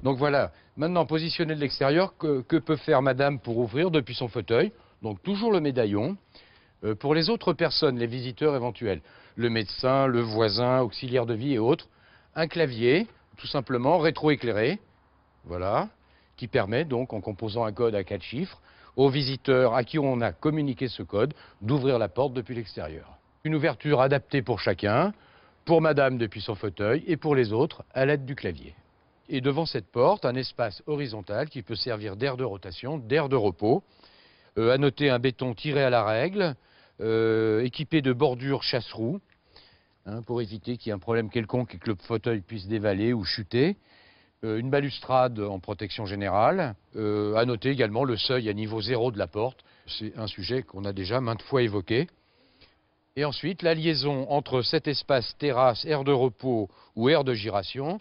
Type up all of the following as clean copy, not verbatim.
Donc voilà, maintenant positionné de l'extérieur, que peut faire madame pour ouvrir depuis son fauteuil? Donc toujours le médaillon. Pour les autres personnes, les visiteurs éventuels, le médecin, le voisin, auxiliaire de vie et autres, un clavier, tout simplement rétroéclairé, voilà, qui permet donc, en composant un code à 4 chiffres, aux visiteurs à qui on a communiqué ce code, d'ouvrir la porte depuis l'extérieur. Une ouverture adaptée pour chacun, pour madame depuis son fauteuil et pour les autres à l'aide du clavier. Et devant cette porte, un espace horizontal qui peut servir d'aire de rotation, d'aire de repos. À noter un béton tiré à la règle, équipé de bordures chasse-roue, hein, pour éviter qu'il y ait un problème quelconque et que le fauteuil puisse dévaler ou chuter. Une balustrade en protection générale. À noter également le seuil à niveau 0 de la porte. C'est un sujet qu'on a déjà maintes fois évoqué. Et ensuite, la liaison entre cet espace terrasse, aire de repos ou aire de giration,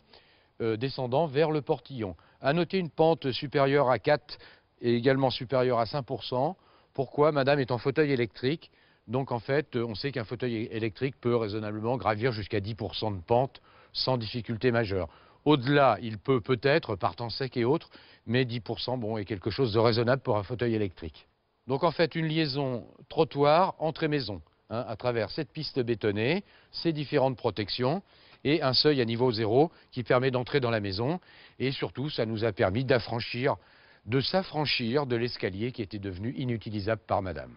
descendant vers le portillon. À noter une pente supérieure à 4 et également supérieure à 5%. Pourquoi? Madame est en fauteuil électrique. Donc en fait, on sait qu'un fauteuil électrique peut raisonnablement gravir jusqu'à 10% de pente sans difficulté majeure. Au-delà, il peut peut-être, par temps sec et autres, mais 10% bon, est quelque chose de raisonnable pour un fauteuil électrique. Donc en fait, une liaison trottoir, entrée-maison, hein, à travers cette piste bétonnée, ces différentes protections, et un seuil à niveau 0 qui permet d'entrer dans la maison. Et surtout, ça nous a permis de s'affranchir de l'escalier qui était devenu inutilisable par madame.